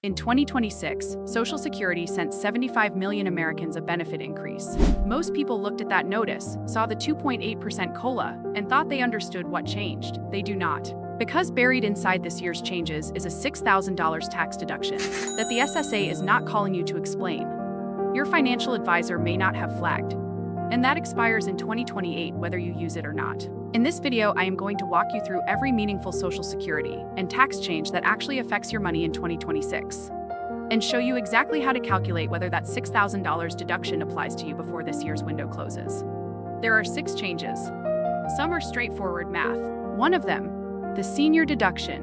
In 2026, Social Security sent 75 million Americans a benefit increase. Most people looked at that notice, saw the 2.8% COLA, and thought they understood what changed. They do not. Because buried inside this year's changes is a $6,000 tax deduction that the SSA is not calling you to explain. Your financial advisor may not have flagged, and that expires in 2028 whether you use it or not. In this video, I am going to walk you through every meaningful Social Security and tax change that actually affects your money in 2026, and show you exactly how to calculate whether that $6,000 deduction applies to you before this year's window closes. There are 6 changes. Some are straightforward math. One of them, the senior deduction,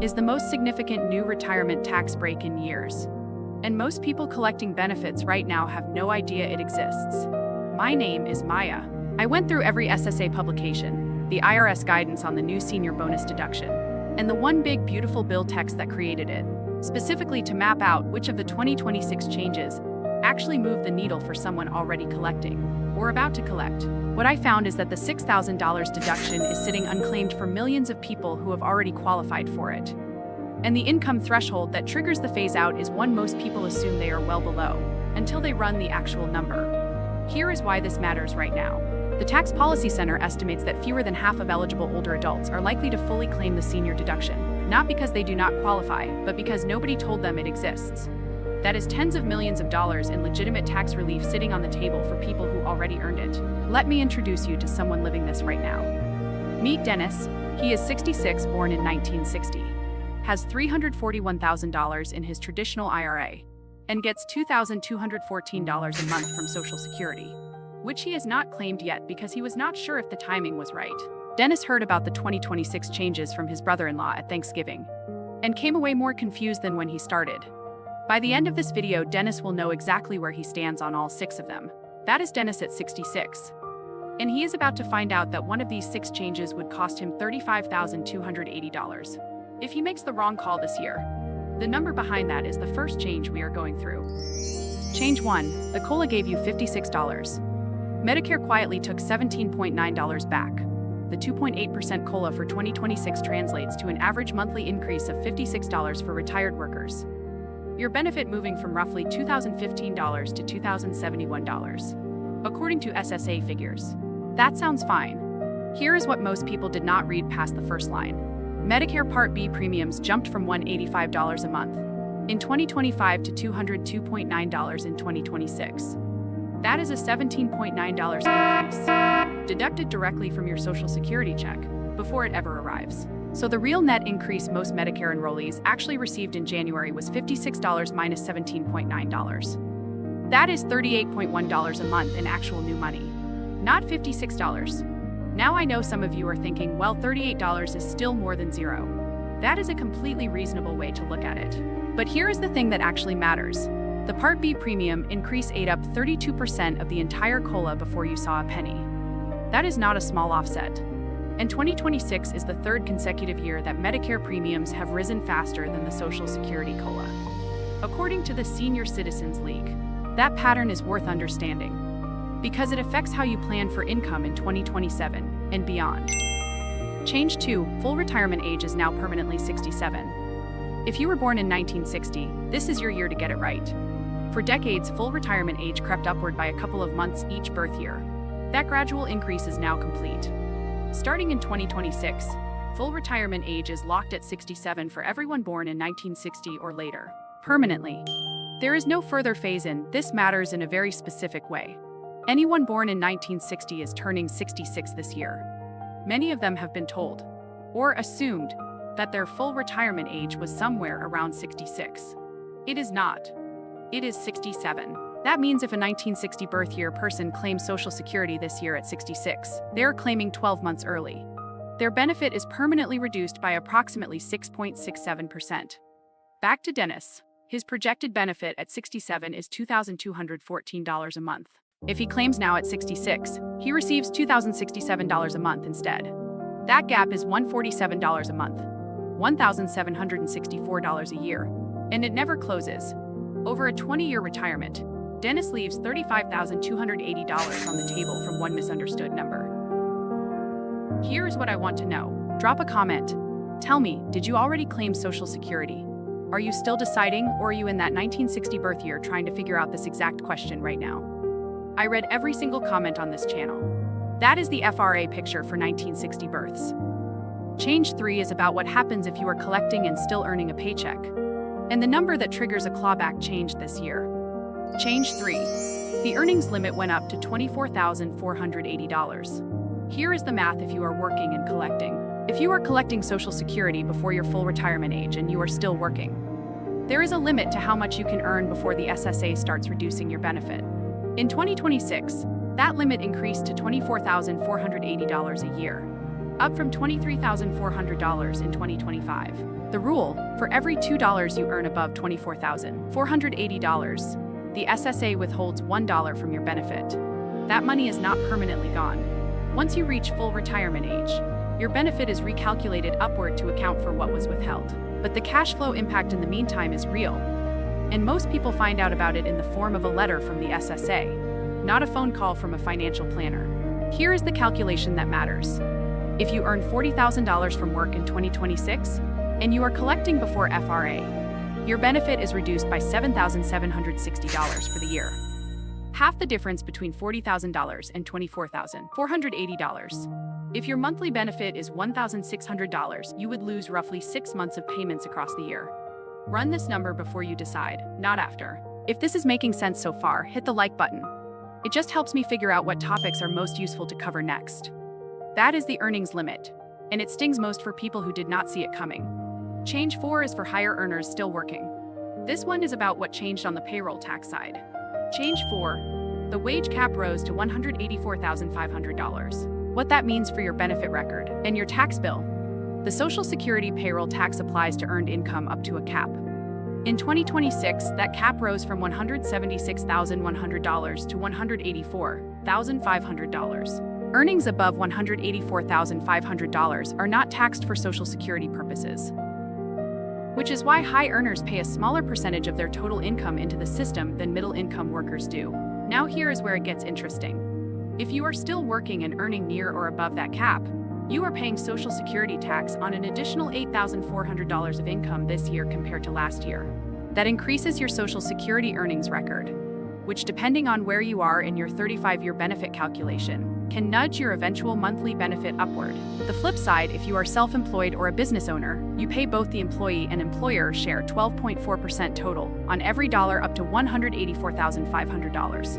is the most significant new retirement tax break in years, and most people collecting benefits right now have no idea it exists. My name is Maya. I went through every SSA publication, the IRS guidance on the new senior bonus deduction, and the one big beautiful bill text that created it, specifically to map out which of the 2026 changes actually move the needle for someone already collecting or about to collect. What I found is that the $6,000 deduction is sitting unclaimed for millions of people who have already qualified for it. And the income threshold that triggers the phase out is one most people assume they are well below, until they run the actual number. Here is why this matters right now. The Tax Policy Center estimates that fewer than half of eligible older adults are likely to fully claim the senior deduction, not because they do not qualify, but because nobody told them it exists. That is tens of millions of dollars in legitimate tax relief sitting on the table for people who already earned it. Let me introduce you to someone living this right now. Meet Dennis. He is 66, born in 1960, has $341,000 in his traditional IRA, and gets $2,214 a month from Social Security, which he has not claimed yet because he was not sure if the timing was right. Dennis heard about the 2026 changes from his brother-in-law at Thanksgiving, and came away more confused than when he started. By the end of this video, Dennis will know exactly where he stands on all 6 of them. That is Dennis at 66. And he is about to find out that one of these 6 changes would cost him $35,280 if he makes the wrong call this year. The number behind that is the first change we are going through. Change 1, the COLA gave you $56. Medicare quietly took $17.9 back. The 2.8% COLA for 2026 translates to an average monthly increase of $56 for retired workers. Your benefit moving from roughly $2,015 to $2,071, according to SSA figures. That sounds fine. Here is what most people did not read past the first line. Medicare Part B premiums jumped from $185 a month in 2025 to $202.9 in 2026. That is a $17.9 increase, deducted directly from your Social Security check before it ever arrives. So the real net increase most Medicare enrollees actually received in January was $56 minus $17.9. That is $38.1 a month in actual new money, not $56. Now I know some of you are thinking, well, $38 is still more than zero. That is a completely reasonable way to look at it. But here is the thing that actually matters. The Part B premium increase ate up 32% of the entire COLA before you saw a penny. That is not a small offset. And 2026 is the 3rd consecutive year that Medicare premiums have risen faster than the Social Security COLA. According to the Senior Citizens League, that pattern is worth understanding, because it affects how you plan for income in 2027 and beyond. Change 2, full retirement age is now permanently 67. If you were born in 1960, this is your year to get it right. For decades, full retirement age crept upward by a couple of months each birth year. That gradual increase is now complete. Starting in 2026, full retirement age is locked at 67 for everyone born in 1960 or later, permanently. There is no further phase-in. This matters in a very specific way. Anyone born in 1960 is turning 66 this year. Many of them have been told, or assumed, that their full retirement age was somewhere around 66. It is not. It is 67. That means if a 1960 birth year person claims Social Security this year at 66, they are claiming 12 months early. Their benefit is permanently reduced by approximately 6.67%. Back to Dennis. His projected benefit at 67 is $2,214 a month. If he claims now at 66, he receives $2,067 a month instead. That gap is $147 a month, $1,764 a year, and it never closes. Over a 20-year retirement, Dennis leaves $35,280 on the table from one misunderstood number. Here's what I want to know. Drop a comment. Tell me, did you already claim Social Security? Are you still deciding, or are you in that 1960 birth year trying to figure out this exact question right now? I read every single comment on this channel. That is the FRA picture for 1960 births. Change 3 is about what happens if you are collecting and still earning a paycheck, and the number that triggers a clawback changed this year. Change 3. The earnings limit went up to $24,480. Here is the math if you are working and collecting. If you are collecting Social Security before your full retirement age and you are still working, there is a limit to how much you can earn before the SSA starts reducing your benefit. In 2026, that limit increased to $24,480 a year, up from $23,400 in 2025. The rule: for every $2 you earn above $24,480, the SSA withholds $1 from your benefit. That money is not permanently gone. Once you reach full retirement age, your benefit is recalculated upward to account for what was withheld. But the cash flow impact in the meantime is real, and most people find out about it in the form of a letter from the SSA, not a phone call from a financial planner. Here is the calculation that matters. If you earn $40,000 from work in 2026, and you are collecting before FRA, your benefit is reduced by $7,760 for the year. Half the difference between $40,000 and $24,480. If your monthly benefit is $1,600, you would lose roughly 6 months of payments across the year. Run this number before you decide, not after. If this is making sense so far, hit the like button. It just helps me figure out what topics are most useful to cover next. That is the earnings limit, and it stings most for people who did not see it coming. Change 4 is for higher earners still working. This one is about what changed on the payroll tax side. Change 4, the wage cap rose to $184,500. What that means for your benefit record and your tax bill. The Social Security payroll tax applies to earned income up to a cap. In 2026, that cap rose from $176,100 to $184,500. Earnings above $184,500 are not taxed for Social Security purposes, which is why high earners pay a smaller percentage of their total income into the system than middle-income workers do. Now here is where it gets interesting. If you are still working and earning near or above that cap, you are paying Social Security tax on an additional $8,400 of income this year compared to last year. That increases your Social Security earnings record, which, depending on where you are in your 35-year benefit calculation, can nudge your eventual monthly benefit upward. The flip side, if you are self-employed or a business owner, you pay both the employee and employer share 12.4% total on every dollar up to $184,500.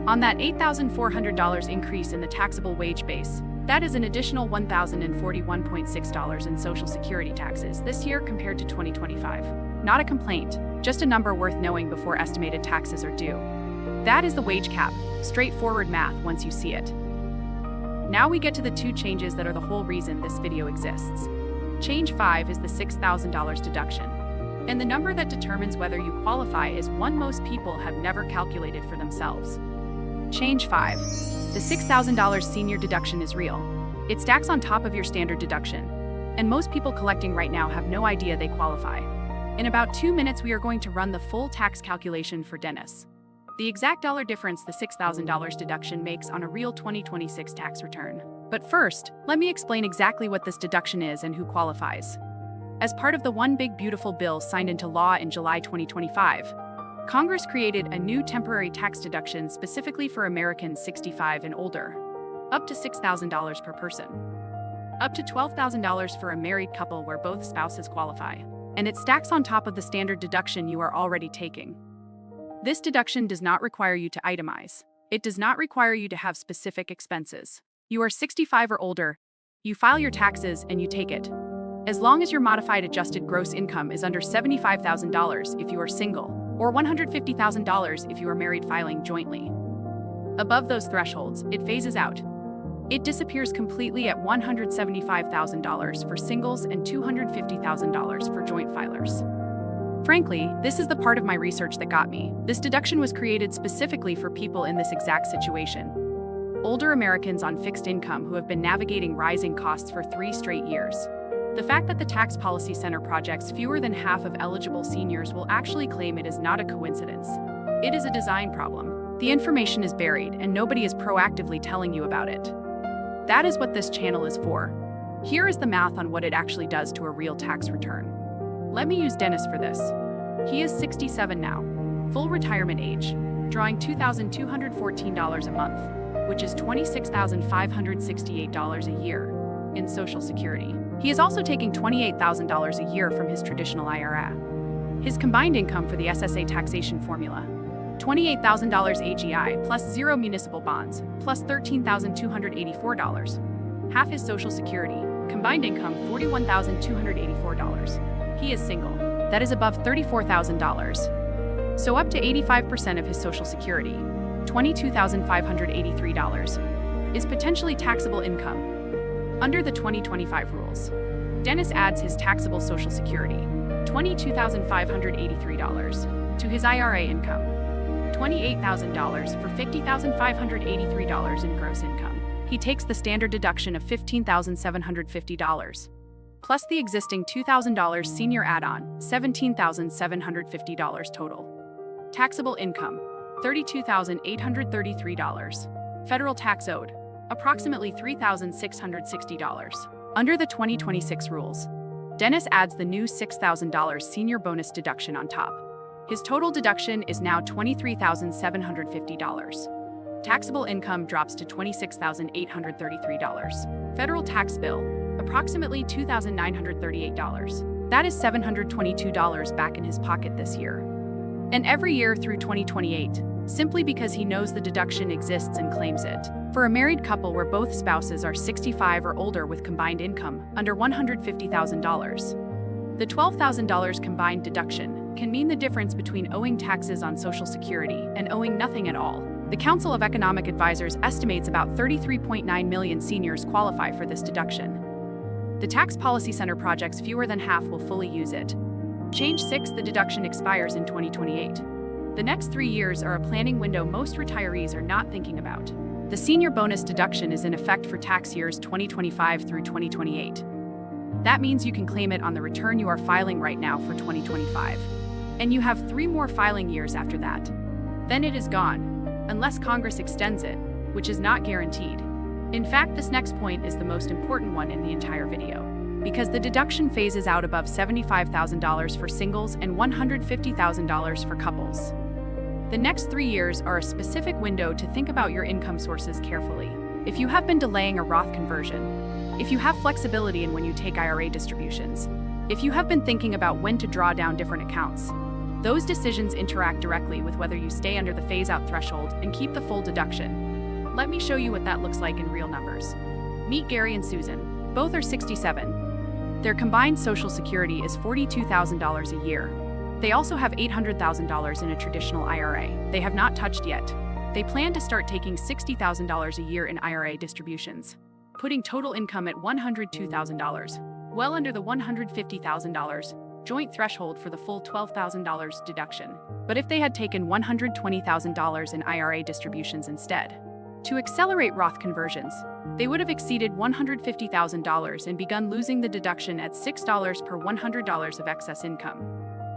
On that $8,400 increase in the taxable wage base, that is an additional $1,041.6 in Social Security taxes this year compared to 2025. Not a complaint, just a number worth knowing before estimated taxes are due. That is the wage cap, straightforward math once you see it. Now we get to the two changes that are the whole reason this video exists. Change 5 is the $6,000 deduction, and the number that determines whether you qualify is one most people have never calculated for themselves. Change 5. The $6,000 senior deduction is real. It stacks on top of your standard deduction, and most people collecting right now have no idea they qualify. In about 2 minutes, we are going to run the full tax calculation for Dennis. The exact dollar difference the $6,000 deduction makes on a real 2026 tax return. But first, let me explain exactly what this deduction is and who qualifies. As part of the One Big Beautiful Bill signed into law in July 2025, Congress created a new temporary tax deduction specifically for Americans 65 and older, up to $6,000 per person, up to $12,000 for a married couple where both spouses qualify, and it stacks on top of the standard deduction you are already taking. This deduction does not require you to itemize. It does not require you to have specific expenses. You are 65 or older, you file your taxes and you take it. As long as your modified adjusted gross income is under $75,000 if you are single, or $150,000 if you are married filing jointly. Above those thresholds, it phases out. It disappears completely at $175,000 for singles and $250,000 for joint filers. Frankly, this is the part of my research that got me. This deduction was created specifically for people in this exact situation. Older Americans on fixed income who have been navigating rising costs for 3 straight years. The fact that the Tax Policy Center projects fewer than half of eligible seniors will actually claim it is not a coincidence. It is a design problem. The information is buried and nobody is proactively telling you about it. That is what this channel is for. Here is the math on what it actually does to a real tax return. Let me use Dennis for this. He is 67 now, full retirement age, drawing $2,214 a month, which is $26,568 a year in Social Security. He is also taking $28,000 a year from his traditional IRA. His combined income for the SSA taxation formula: $28,000 AGI plus 0 municipal bonds plus $13,284. Half his Social Security. Combined income $41,284. He is single. That is above $34,000. So up to 85% of his Social Security, $22,583, is potentially taxable income. Under the 2025 rules, Dennis adds his taxable Social Security, $22,583, to his IRA income, $28,000 for $50,583 in gross income. He takes the standard deduction of $15,750, plus the existing $2,000 senior add-on, $17,750 total. Taxable income, $32,833. Federal tax owed, approximately $3,660. Under the 2026 rules, Dennis adds the new $6,000 senior bonus deduction on top. His total deduction is now $23,750. Taxable income drops to $26,833. Federal tax bill, approximately $2,938. That is $722 back in his pocket this year. And every year through 2028, simply because he knows the deduction exists and claims it. For a married couple where both spouses are 65 or older with combined income under $150,000, the $12,000 combined deduction can mean the difference between owing taxes on Social Security and owing nothing at all. The Council of Economic Advisors estimates about 33.9 million seniors qualify for this deduction. The Tax Policy Center projects fewer than half will fully use it. Change 6: the deduction expires in 2028. The next 3 years are a planning window most retirees are not thinking about. The senior bonus deduction is in effect for tax years 2025 through 2028. That means you can claim it on the return you are filing right now for 2025. And you have 3 more filing years after that. Then it is gone, unless Congress extends it, which is not guaranteed. In fact, this next point is the most important one in the entire video, because the deduction phases out above $75,000 for singles and $150,000 for couples. The next 3 years are a specific window to think about your income sources carefully. If you have been delaying a Roth conversion, if you have flexibility in when you take IRA distributions, if you have been thinking about when to draw down different accounts, those decisions interact directly with whether you stay under the phase-out threshold and keep the full deduction. Let me show you what that looks like in real numbers. Meet Gary and Susan. Both are 67. Their combined Social Security is $42,000 a year. They also have $800,000 in a traditional IRA they have not touched yet. They plan to start taking $60,000 a year in IRA distributions, putting total income at $102,000, well under the $150,000 joint threshold for the full $12,000 deduction. But if they had taken $120,000 in IRA distributions instead, to accelerate Roth conversions, they would have exceeded $150,000 and begun losing the deduction at $6 per $100 of excess income.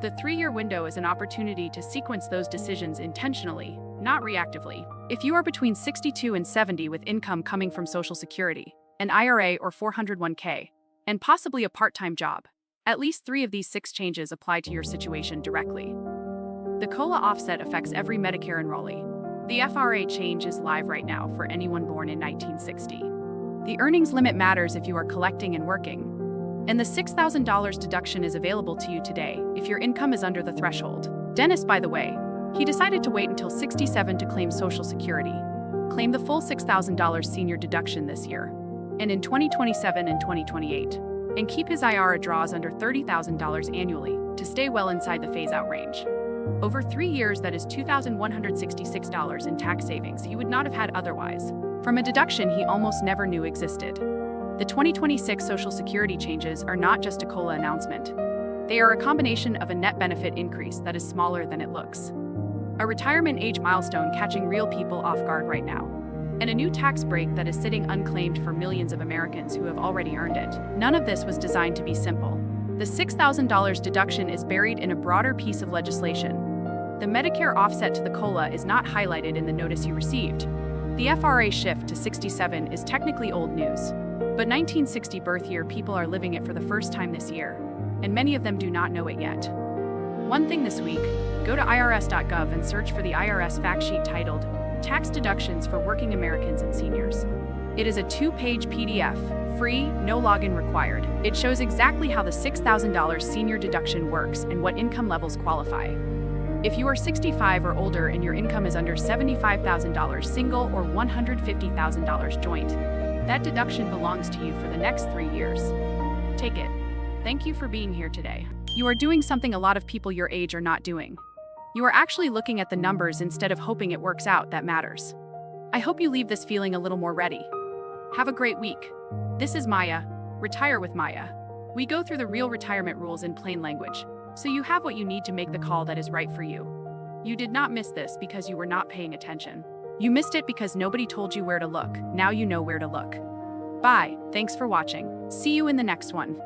The 3-year window is an opportunity to sequence those decisions intentionally, not reactively. If you are between 62 and 70 with income coming from Social Security, an IRA or 401k, and possibly a part-time job, at least 3 of these 6 changes apply to your situation directly. The COLA offset affects every Medicare enrollee. The FRA change is live right now for anyone born in 1960. The earnings limit matters if you are collecting and working. And the $6,000 deduction is available to you today if your income is under the threshold. Dennis, by the way, he decided to wait until 67 to claim Social Security, claim the full $6,000 senior deduction this year, and in 2027 and 2028, and keep his IRA draws under $30,000 annually to stay well inside the phase-out range. Over 3 years, that is $2,166 in tax savings he would not have had otherwise, from a deduction he almost never knew existed. The 2026 Social Security changes are not just a COLA announcement. They are a combination of a net benefit increase that is smaller than it looks, a retirement age milestone catching real people off guard right now, and a new tax break that is sitting unclaimed for millions of Americans who have already earned it. None of this was designed to be simple. The $6,000 deduction is buried in a broader piece of legislation. The Medicare offset to the COLA is not highlighted in the notice you received. The FRA shift to 67 is technically old news, but 1960 birth year people are living it for the first time this year. and many of them do not know it yet. One thing this week, go to irs.gov and search for the IRS fact sheet titled Tax Deductions for Working Americans and Seniors. It is a 2-page PDF, free, no login required. It shows exactly how the $6,000 senior deduction works and what income levels qualify. If you are 65 or older and your income is under $75,000 single or $150,000 joint, that deduction belongs to you for the next 3 years. Take it. Thank you for being here today. You are doing something a lot of people your age are not doing. You are actually looking at the numbers instead of hoping it works out that matters. I hope you leave this feeling a little more ready. Have a great week. This is Maya. Retire with Maya. We go through the real retirement rules in plain language, so you have what you need to make the call that is right for you. You did not miss this because you were not paying attention. You missed it because nobody told you where to look. Now you know where to look. Bye. Thanks for watching. See you in the next one.